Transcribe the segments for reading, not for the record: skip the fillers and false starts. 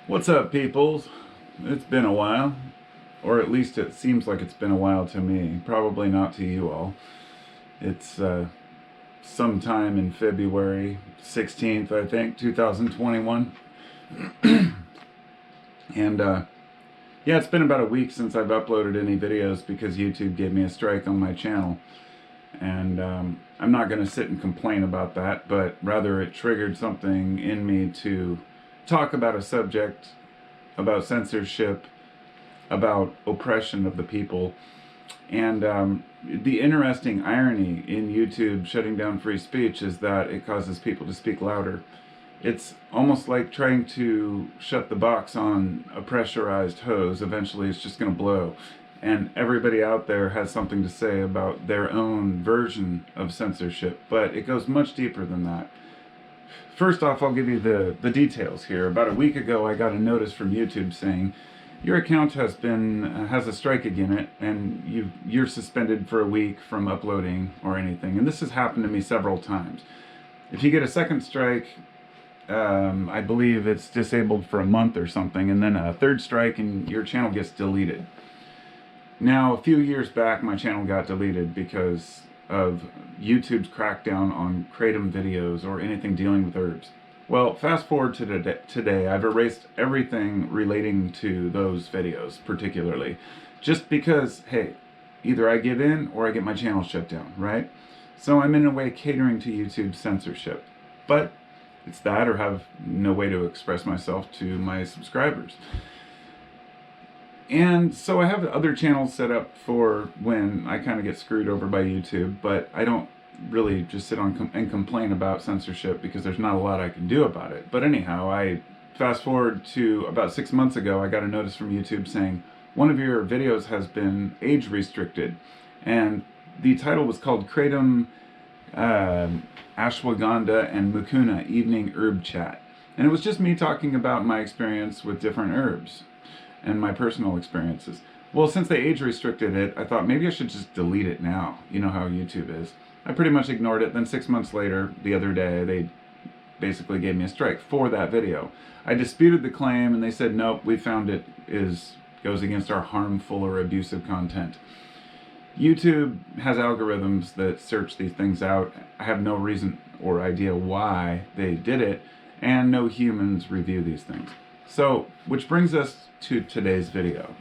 What's up, peoples? It's been a while, or at least it seems like it's been a while to me. Probably not to you all. It's sometime in February 16th, I think, 2021. And yeah, it's been about a week since I've uploaded any videos because YouTube gave me a strike on my channel. And I'm not going to sit and complain about that, but rather it triggered something in me to talk about a subject, about censorship, about oppression of the people. And the interesting irony in YouTube shutting down free speech is that it causes people to speak louder. It's almost like trying to shut the box on a pressurized hose. Eventually it's just going to blow. And everybody out there has something to say about their own version of censorship, but it goes much deeper than that. First off, I'll give you the details here. About a week ago, I got a notice from YouTube saying, your account has a strike against it, and you're suspended for a week from uploading or anything. And this has happened to me several times. If you get a second strike, I believe it's disabled for a month or something, and then a third strike and your channel gets deleted. Now, a few years back, my channel got deleted because of YouTube's crackdown on kratom videos or anything dealing with herbs. Well, fast forward to today, I've erased everything relating to those videos, particularly. Just because, hey, either I give in or I get my channel shut down, right? So I'm in a way catering to YouTube's censorship. But it's that or have no way to express myself to my subscribers. And so I have other channels set up for when I kind of get screwed over by YouTube, but I don't really just sit on and complain about censorship because there's not a lot I can do about it. But anyhow, I fast forward to about 6 months ago, I got a notice from YouTube saying, one of your videos has been age restricted. And the title was called Kratom, Ashwagandha, and Mucuna Evening Herb Chat. And it was just me talking about my experience with different herbs and my personal experiences. Well, since they age restricted it, I thought maybe I should just delete it now. You know how YouTube is. I pretty much ignored it. Then 6 months later, the other day, they basically gave me a strike for that video. I disputed the claim and they said, nope, we found it goes against our harmful or abusive content. YouTube has algorithms that search these things out. I have no reason or idea why they did it, and no humans review these things. So, which brings us to today's video.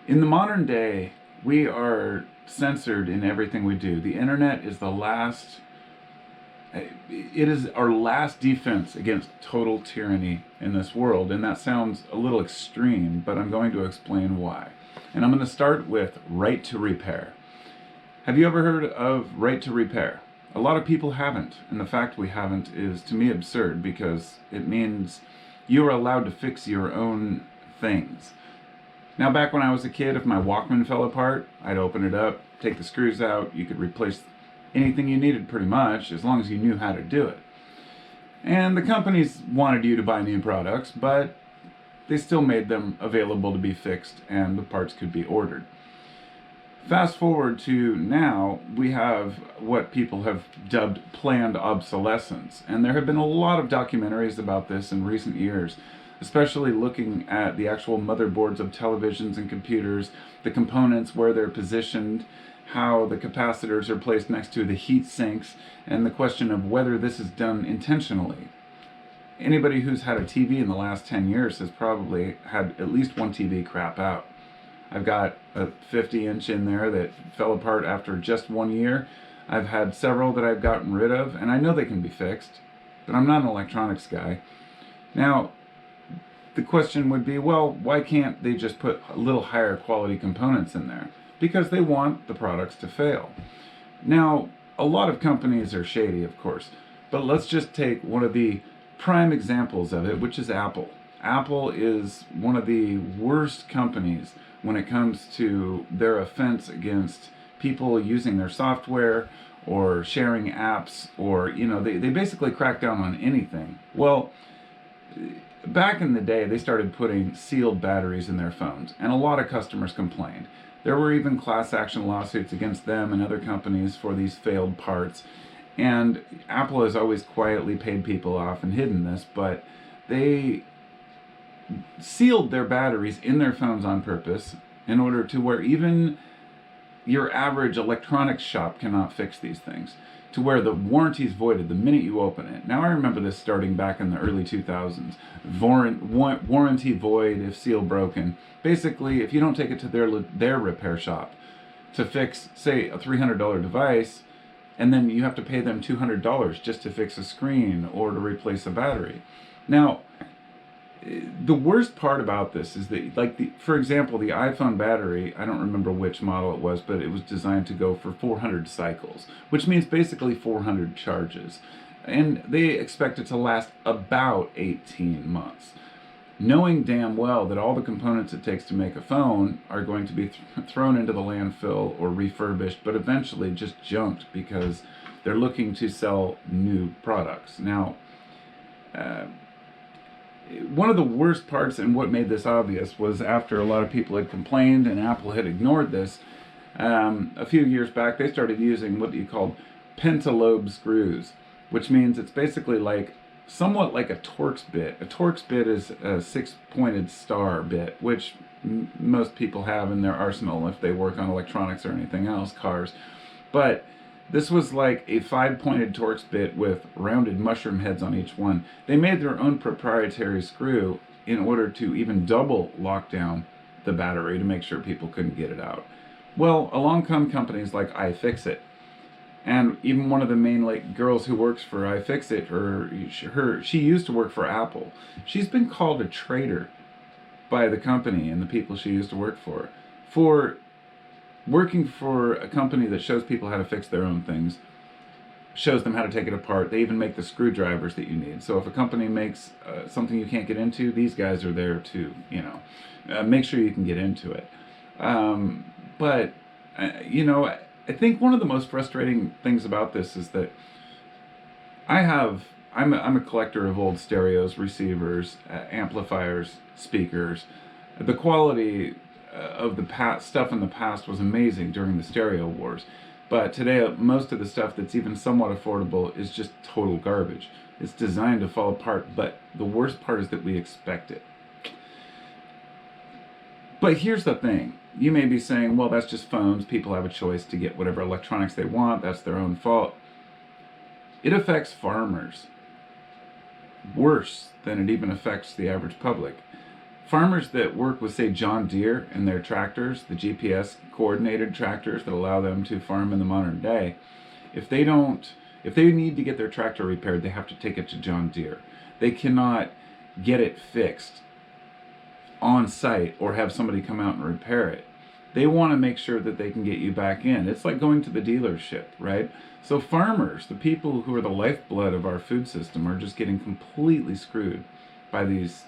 In the modern day, we are censored in everything we do. The internet is it is our last defense against total tyranny in this world, and that sounds a little extreme, but I'm going to explain why. And I'm going to start with right to repair. Have you ever heard of right to repair? A lot of people haven't, and the fact we haven't is, to me, absurd, because it means you are allowed to fix your own things. Now, back when I was a kid, if my Walkman fell apart, I'd open it up, take the screws out, you could replace anything you needed pretty much, as long as you knew how to do it. And the companies wanted you to buy new products, but they still made them available to be fixed, and the parts could be ordered. Fast forward to now, we have what people have dubbed planned obsolescence. And there have been a lot of documentaries about this in recent years, especially looking at the actual motherboards of televisions and computers, the components, where they're positioned, how the capacitors are placed next to the heat sinks, and the question of whether this is done intentionally. Anybody who's had a TV in the last 10 years has probably had at least one TV crap out. I've got a 50-inch in there that fell apart after just 1 year. I've had several that I've gotten rid of, and I know they can be fixed, but I'm not an electronics guy. Now, the question would be, well, why can't they just put a little higher quality components in there? Because they want the products to fail. Now, a lot of companies are shady, of course, but let's just take one of the prime examples of it, which is Apple. Apple is one of the worst companies when it comes to their offense against people using their software or sharing apps, or, they basically crack down on anything. Well, back in the day, they started putting sealed batteries in their phones, and a lot of customers complained. There were even class action lawsuits against them and other companies for these failed parts. And Apple has always quietly paid people off and hidden this, but they sealed their batteries in their phones on purpose in order to where even your average electronics shop cannot fix these things, to where the warranty is voided the minute you open it. Now, I remember this starting back in the early 2000s. Warranty void if seal broken. Basically, if you don't take it to their repair shop to fix, say, a $300 device, and then you have to pay them $200 just to fix a screen or to replace a battery. Now, the worst part about this is that, for example, the iPhone battery, I don't remember which model it was, but it was designed to go for 400 cycles, which means basically 400 charges. And they expect it to last about 18 months. Knowing damn well that all the components it takes to make a phone are going to be thrown into the landfill or refurbished, but eventually just junked because they're looking to sell new products. Now, one of the worst parts and what made this obvious was after a lot of people had complained and Apple had ignored this, a few years back they started using what you call pentalobe screws, which means it's basically somewhat like a Torx bit. A Torx bit is a 6-pointed star bit, which most people have in their arsenal if they work on electronics or anything else, cars. But this was like a 5-pointed Torx bit with rounded mushroom heads on each one. They made their own proprietary screw in order to even double lock down the battery to make sure people couldn't get it out. Well, along come companies like iFixit. And even one of the main girls who works for iFixit, she used to work for Apple. She's been called a traitor by the company and the people she used to work for working for a company that shows people how to fix their own things, shows them how to take it apart. They even make the screwdrivers that you need. So if a company makes something you can't get into, these guys are there to, make sure you can get into it. I think one of the most frustrating things about this is that I'm a collector of old stereos, receivers, amplifiers, speakers. The quality of the stuff in the past was amazing during the stereo wars, but today most of the stuff that's even somewhat affordable is just total garbage. It's designed to fall apart, but the worst part is that we expect it. But here's the thing. You may be saying, well, that's just phones. People have a choice to get whatever electronics they want. That's their own fault. It affects farmers worse than it even affects the average public. Farmers that work with, say, John Deere and their tractors, the GPS coordinated tractors that allow them to farm in the modern day, if they need to get their tractor repaired, they have to take it to John Deere. They cannot get it fixed on site or have somebody come out and repair it. They want to make sure that they can get you back in. It's like going to the dealership, right? So farmers, the people who are the lifeblood of our food system, are just getting completely screwed by these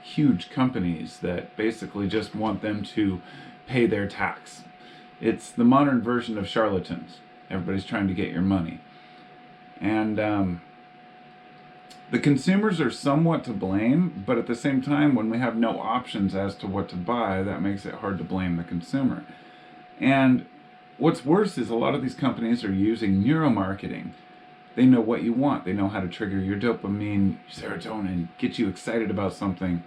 huge companies that basically just want them to pay their tax. It's the modern version of charlatans. Everybody's trying to get your money. And the consumers are somewhat to blame, but at the same time, when we have no options as to what to buy, that makes it hard to blame the consumer. And what's worse is a lot of these companies are using neuromarketing. They know what you want. They know how to trigger your dopamine, serotonin, get you excited about something.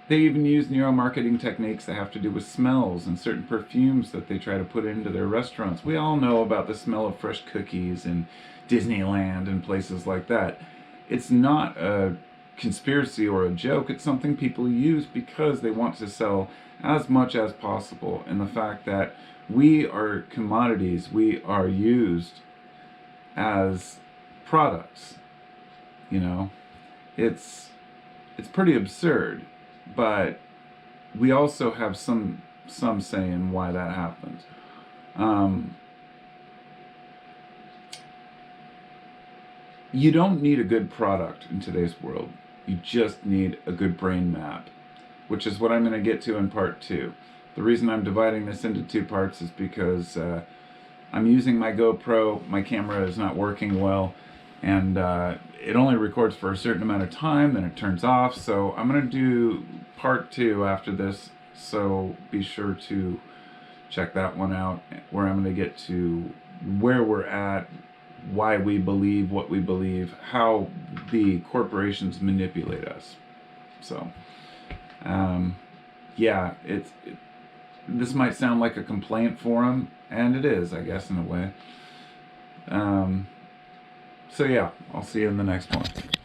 They even use neuromarketing techniques that have to do with smells and certain perfumes that they try to put into their restaurants. We all know about the smell of fresh cookies in Disneyland and places like that. It's not a conspiracy or a joke. It's something people use because they want to sell as much as possible. And the fact that we are commodities, we are used as products, it's pretty absurd, but we also have some say in why that happens. You don't need a good product in today's world. You just need a good brain map, which is what I'm going to get to in part 2. The reason I'm dividing this into 2 parts is because I'm using my GoPro. My camera is not working well, and it only records for a certain amount of time, then it turns off. So I'm going to do part 2 after this, so be sure to check that one out, where I'm going to get to where we're at, why we believe what we believe, how the corporations manipulate us. So, yeah, this might sound like a complaint forum, and it is, I guess, in a way. So yeah, I'll see you in the next one.